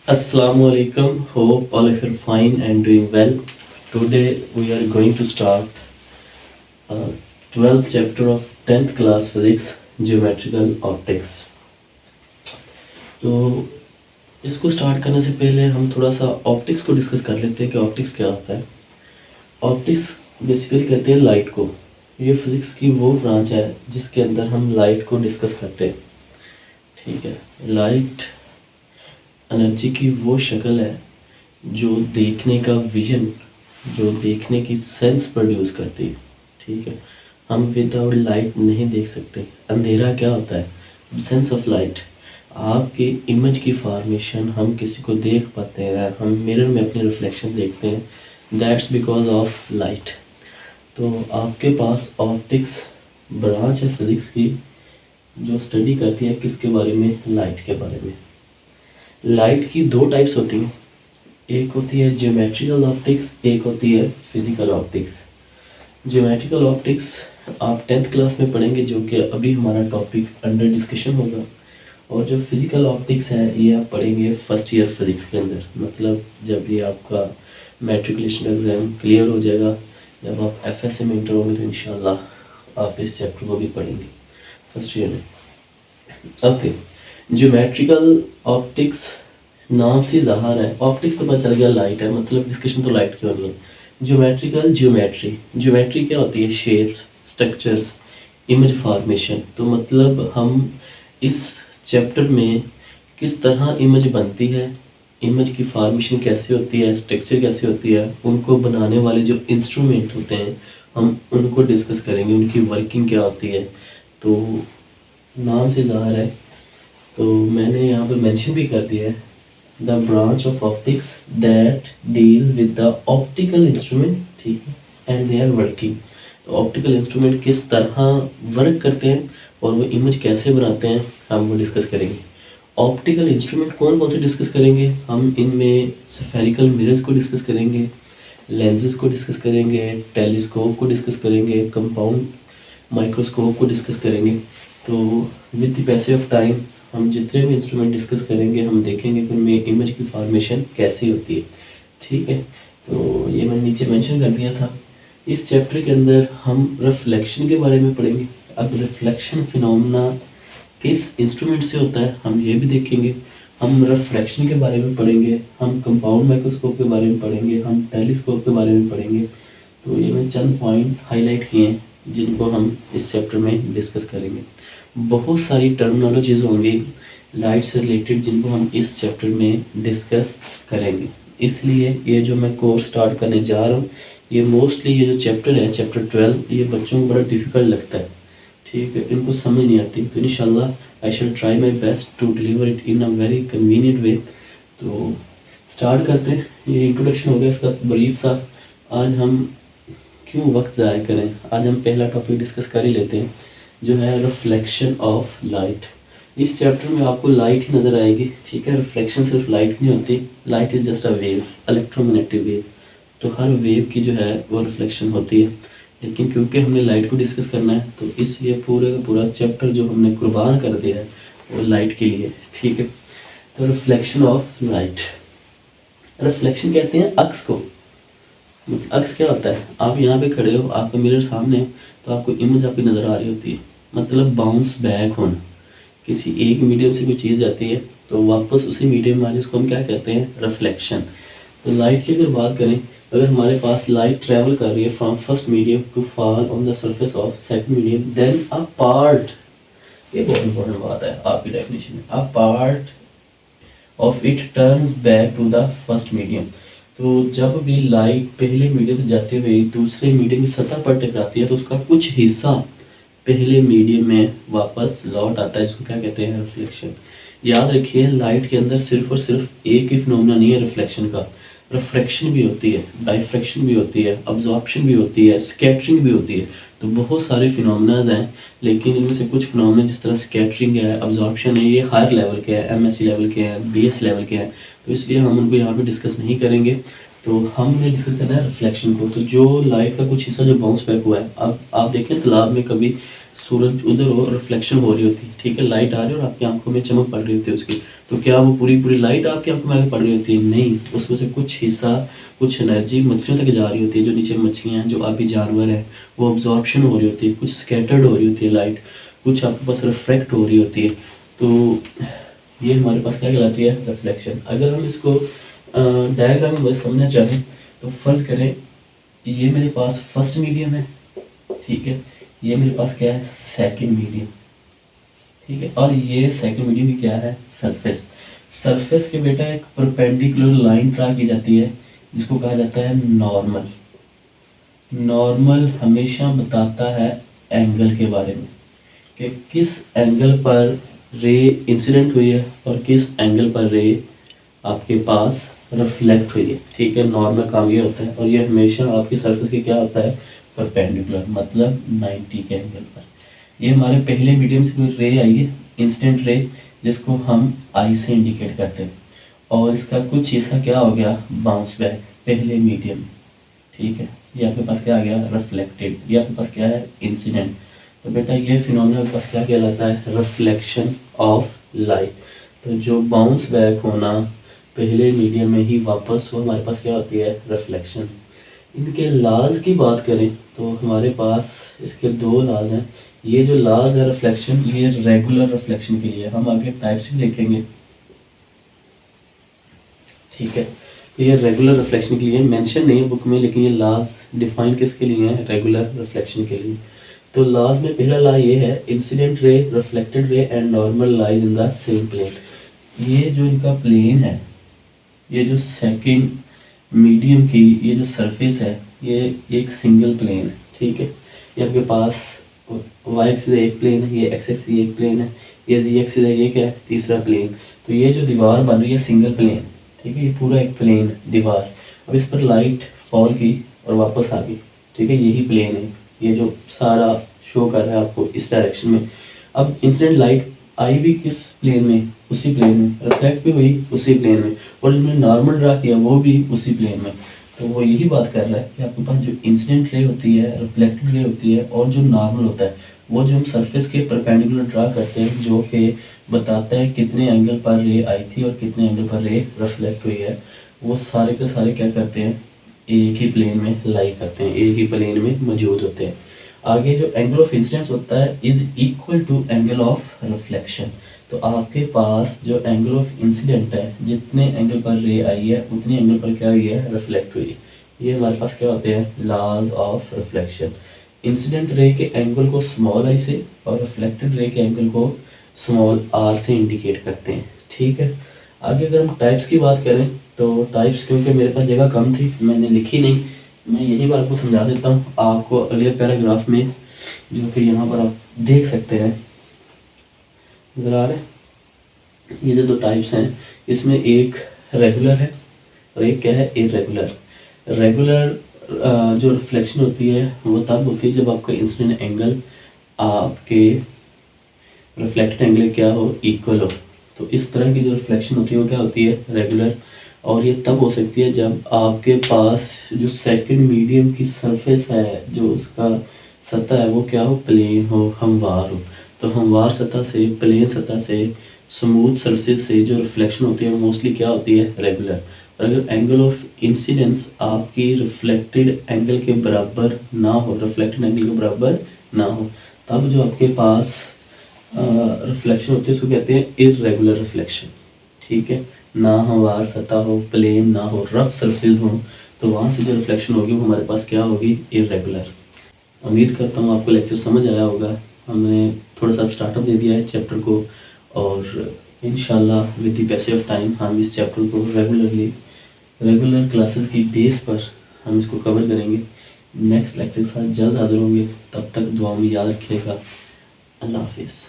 Assalamu alaikum. Hope all of you are fine and doing well. Today we are going to start 12th chapter of 10th class physics, geometrical optics. तो इसको start करने से पहले हम थोड़ा सा optics को डिस्कस कर लेते हैं कि ऑप्टिक्स क्या होता है। ऑप्टिक्स बेसिकली कहते हैं लाइट को। ये फिज़िक्स की वो ब्रांच है जिसके अंदर हम लाइट को डिस्कस करते हैं। ठीक है, लाइट एनर्जी की वो शक्ल है जो देखने का विजन, जो देखने की सेंस प्रोड्यूस करती है। ठीक है, हम विदाउट लाइट नहीं देख सकते। अंधेरा क्या होता है? Sense of light. आपकी इमेज की फॉर्मेशन हम किसी को देख पाते हैं, हम मिरर में अपनी रिफ्लेक्शन देखते हैं, दैट्स बिकॉज ऑफ लाइट। तो आपके पास ऑप्टिक्स ब्रांच है फिज़िक्स की जो स्टडी करती है किसके बारे में? लाइट के बारे में। लाइट की दो टाइप्स होती हैं, एक होती है ज्योमेट्रिकल ऑप्टिक्स, एक होती है फिजिकल ऑप्टिक्स। ज्योमेट्रिकल ऑप्टिक्स आप 10th क्लास में पढ़ेंगे जो कि अभी हमारा टॉपिक अंडर डिस्कशन होगा, और जो फिजिकल ऑप्टिक्स है ये आप पढ़ेंगे फर्स्ट ईयर फिज़िक्स के अंदर। मतलब जब ये आपका मैट्रिकुलेशन एग्ज़ाम क्लियर हो जाएगा, जब आप FSC में इंटर होंगे तो इंशाल्लाह आप इस चैप्टर को भी पढ़ेंगे फर्स्ट ईयर में। ओके, ज्योमेट्रिकल ऑप्टिक्स नाम से ज़ाहिर है, ऑप्टिक्स तो पता चल गया लाइट है, मतलब डिस्कशन तो लाइट की होनी है। ज्योमेट्रिकल, ज्योमेट्री क्या होती है? Shapes, structures, image formation. तो मतलब हम इस चैप्टर में किस तरह इमेज बनती है, इमेज की फॉर्मेशन कैसे होती है, स्ट्रक्चर कैसे होती है, उनको बनाने वाले जो इंस्ट्रूमेंट होते हैं हम उनको डिस्कस करेंगे, उनकी वर्किंग क्या होती है। तो नाम से ज़ाहिर है, तो मैंने यहाँ पे मेंशन भी कर दिया है, the branch of optics that deals with the optical instrument. ठीक है, एंड दे आर वर्किंग। तो ऑप्टिकल इंस्ट्रूमेंट किस तरह वर्क करते हैं और वो इमेज कैसे बनाते हैं हम वो डिस्कस करेंगे। ऑप्टिकल इंस्ट्रूमेंट कौन कौन से डिस्कस करेंगे हम? इनमें स्फेरिकल मिरर्स को डिस्कस करेंगे, लेंसेज को डिस्कस करेंगे, टेलीस्कोप को डिस्कस करेंगे, कंपाउंड माइक्रोस्कोप को डिस्कस करेंगे। तो with the passage of time हम जितने भी इंस्ट्रूमेंट डिस्कस करेंगे हम देखेंगे कि उनमें इमेज की फॉर्मेशन कैसी होती है। ठीक है, तो ये मैंने नीचे मेंशन कर दिया था। इस चैप्टर के अंदर हम रिफ्लेक्शन के बारे में पढ़ेंगे। अब रिफ्लेक्शन फिनोमेना किस इंस्ट्रूमेंट से होता है हम ये भी देखेंगे। हम रिफ्रैक्शन के बारे में पढ़ेंगे, हम कंपाउंड माइक्रोस्कोप के बारे में पढ़ेंगे, हम टेलीस्कोप के बारे में पढ़ेंगे। तो ये मैं चंद पॉइंट हाईलाइट किए हैं जिनको हम इस चैप्टर में डिस्कस करेंगे। बहुत सारी टर्मिनोलॉजीज होंगी लाइट से रिलेटेड जिनको हम इस चैप्टर में डिस्कस करेंगे। इसलिए ये जो मैं कोर्स स्टार्ट करने जा रहा हूँ, ये मोस्टली ये जो चैप्टर है चैप्टर 12, ये बच्चों को बड़ा डिफ़िकल्ट लगता है। ठीक है, इनको समझ नहीं आती। तो इंशाल्लाह I shall try my best to deliver it in a very convenient way. तो स्टार्ट करते हैं। ये इंट्रोडक्शन हो गया इसका ब्रीफ सा। आज हम क्यों वक्त ज़ाया करें, आज हम पहला टॉपिक डिस्कस कर ही लेते हैं जो है रिफ्लेक्शन ऑफ लाइट। इस चैप्टर में आपको लाइट ही नज़र आएगी। ठीक है, रिफ्लेक्शन सिर्फ लाइट नहीं होती, light is just a wave, electromagnetic wave. तो हर वेव की जो है वो रिफ्लेक्शन होती है, लेकिन क्योंकि हमने लाइट को डिस्कस करना है तो इसलिए पूरे का पूरा चैप्टर जो हमने कुर्बान कर दिया है वो लाइट के लिए। ठीक है, तो रिफ्लेक्शन ऑफ लाइट, रिफ्लेक्शन कहते हैं अक्स को। अक्स क्या होता है? आप यहाँ पे खड़े हो, आपका मिरर सामने है, तो आपको इमेज आपकी नज़र आ रही होती है, मतलब बाउंस बैक होना। किसी एक मीडियम से कोई चीज़ जाती है तो वापस उसी मीडियम में आ, जिसको हम क्या कहते हैं? रिफ्लेक्शन। तो लाइट की अगर बात करें, अगर हमारे पास लाइट ट्रैवल कर रही है from first medium to fall on the surface of second medium, then a part, ये बहुत इंपॉर्टेंट बात है आपकी डेफिनेशन में, a part of it turns back to the first medium. तो जब भी लाइट पहले मीडियम से जाते हुए दूसरे मीडियम की सतह पर टकराती है तो उसका कुछ हिस्सा पहले मीडियम में वापस लौट आता है, इसको क्या कहते हैं? रिफ्लेक्शन। याद रखिए लाइट के अंदर सिर्फ और सिर्फ एक ही फिनोमेना नहीं है रिफ्लेक्शन का, रिफ्रैक्शन भी होती है, डाइफ्रैक्शन भी होती है, अब्जॉर्प्शन भी होती है, स्कैटरिंग भी होती है। तो बहुत सारे फिनोमेनाज हैं, लेकिन इनमें से कुछ फिनोमेना जिस तरह स्कैटरिंग है, अब्जॉर्प्शन है, ये हायर लेवल के हैं, MSc लेवल के हैं, BS लेवल के हैं, तो इसलिए हम उनको यहाँ पे डिस्कस नहीं करेंगे। तो हमने डिस्कस करना है रिफ्लेक्शन को। तो जो लाइट का कुछ हिस्सा जो बाउंस बैक हुआ है, अब आप देखें तालाब में कभी सूरज उधर हो, रिफ्लेक्शन हो रही होती है, ठीक है, लाइट आ रही है और आपकी आंखों में चमक पड़ रही होती है उसकी, तो क्या वो पूरी पूरी लाइट आपकी आंखों में आगे पड़ रही होती है? नहीं, उसमें से कुछ हिस्सा, कुछ एनर्जी मच्छरों तक जा रही होती है, जो नीचे मछलियाँ हैं, जो आबी जानवर हैं, वो ऑब्जॉर्प्शन हो रही होती है, कुछ स्कैटर्ड हो रही होती है लाइट, कुछ आपके पास रिफ्रैक्ट हो रही होती है। तो ये हमारे पास क्या कहलाती है? रिफ्लेक्शन। अगर हम इसको डायग्राम में समझना चाहें तो फर्ज करें ये मेरे पास फर्स्ट मीडियम है, ठीक है, ये मेरे पास क्या है? सेकंड मीडियम, ठीक है, और ये सेकंड मीडियम की क्या है? सरफेस। सरफेस के बेटा एक परपेंडिकुलर लाइन ड्रा की जाती है जिसको कहा जाता है नॉर्मल। नॉर्मल हमेशा बताता है एंगल के बारे में कि किस एंगल पर रे इंसिडेंट हुई है और किस एंगल पर रे आपके पास रिफ्लेक्ट हुई है, ठीक है। नॉर्मल काम ये होता है और ये हमेशा आपकी सरफेस के क्या होता है? परपेंडिकुलर, मतलब 90 के एंगल पर। ये हमारे पहले मीडियम से कोई रे आई है, इंसिडेंट रे, जिसको हम आई से इंडिकेट करते हैं, और इसका कुछ हिस्सा क्या हो गया? बाउंस बैक पहले मीडियम, ठीक है। ये आपके पास क्या आ गया? रिफ्लेक्टेड। ये आपके पास क्या है? इंसिडेंट। तो बेटा ये फिनोमेना आपके पास क्या कहलाता है? Reflection of light. तो जो बाउंस बैक होना पहले मीडियम में ही वापस हो, हमारे पास क्या होती है? रिफ्लेक्शन। इनके लाज की बात करें तो हमारे पास इसके दो लाज हैं। ये जो लाज है रिफ्लेक्शन, ये रेगुलर रिफ्लेक्शन के लिए, हम आगे टाइप्स भी देखेंगे, ठीक है। तो ये रेगुलर रिफ्लेक्शन के लिए मेंशन नहीं है बुक में, लेकिन ये लाज डिफाइन किसके लिए है? रेगुलर रिफ्लेक्शन के लिए। तो लाज में पहला लॉ ये है, incident ray, reflected ray and normal lies in the same plane. ये जो इनका प्लेन है, ये जो सेकंड मीडियम की ये जो सरफेस है, ये एक सिंगल प्लेन है, ठीक है। ये आपके पास वाई एक्सिस एक प्लेन है, ये एक्स एक्सिस एक प्लेन है, ये जी एक्सिस है, ये क्या है? तीसरा प्लेन। तो ये जो दीवार बन रही है सिंगल प्लेन, ठीक है, ये पूरा एक प्लेन दीवार। अब इस पर लाइट फॉल की और वापस आ गई, ठीक है, यही प्लेन है, ये जो सारा शो कर रहा है आपको इस डायरेक्शन में। अब इंसिडेंट लाइट आई भी किस प्लेन में? उसी प्लेन में। रिफ्लेक्ट भी हुई उसी प्लेन में, और जिसने नॉर्मल ड्रा किया वो भी उसी प्लेन में। तो वो यही बात कर रहा है कि आपके पास जो इंसिडेंट रे होती है, रिफ्लेक्टेड रे होती है, और जो नॉर्मल होता है, वो जो हम सरफेस के परपेंडिकुलर ड्रा करते हैं, जो कि बताता है कितने एंगल पर रे आई थी और कितने एंगल पर रे रिफ्लेक्ट हुई है, वो सारे के सारे क्या करते हैं? एक ही प्लेन में लाई करते हैं, एक ही प्लेन में मौजूद होते हैं। आगे जो एंगल ऑफ इंसिडेंस होता है is equal to angle of reflection. तो आपके पास जो एंगल ऑफ इंसिडेंट है, जितने एंगल पर रे आई है उतने एंगल पर क्या हुई है? रिफ्लेक्ट हुई है। ये हमारे पास क्या होते हैं? Laws of reflection. Incident ray के एंगल को स्मॉल आई से और रिफ्लेक्टेड रे के एंगल को स्मॉल आर से इंडिकेट करते हैं, ठीक है। आगे अगर हम टाइप्स की बात करें तो टाइप्स, क्योंकि मेरे पास जगह कम थी, मैंने लिखी नहीं, मैं यही बात को समझा देता हूँ आपको अगले पैराग्राफ में, जो कि यहाँ पर आप देख सकते हैं, नजर आ रहे हैं। ये जो दो टाइप्स हैं, इसमें एक रेगुलर है और एक क्या है? इरेगुलर। रेगुलर जो रिफ्लेक्शन होती है वो तब होती है जब आपका इंसिडेंट एंगल आपके रिफ्लेक्टेड एंगल क्या हो? इक्वल हो। तो इस तरह की जो रिफ्लेक्शन होती है वो क्या होती है? रेगुलर। और ये तब हो सकती है जब आपके पास जो सेकंड मीडियम की सरफेस है, जो उसका सतह है, वो क्या हो? प्लेन हो, हमवार हो। तो हमवार सतह से, प्लेन सतह से, स्मूथ सरफेस से जो रिफ्लेक्शन होती है मोस्टली क्या होती है? रेगुलर। और अगर एंगल ऑफ इंसिडेंस आपकी रिफ्लेक्टेड एंगल के बराबर ना हो, रिफ्लेक्टेड एंगल के बराबर ना हो, तब जो आपके पास रिफ्लेक्शन होती है उसको कहते हैं इरेगुलर रिफ्लेक्शन, ठीक है। ना हमवार सतह हो, प्लेन ना हो, रफ सरफेस हो, तो वहाँ से जो रिफ्लेक्शन होगी वो हमारे पास क्या होगी? इरेगुलर। उम्मीद करता हूँ आपको लेक्चर समझ आया होगा। हमने थोड़ा सा स्टार्टअप दे दिया है चैप्टर को, और इंशाल्लाह with the passage of time हम इस चैप्टर को रेगुलर क्लासेस की बेस पर हम इसको कवर करेंगे। नेक्स्ट लेक्चर के साथ जल्द हाजिर होंगे, तब तक दुआ में याद रखिएगा। अल्लाह हाफिज़।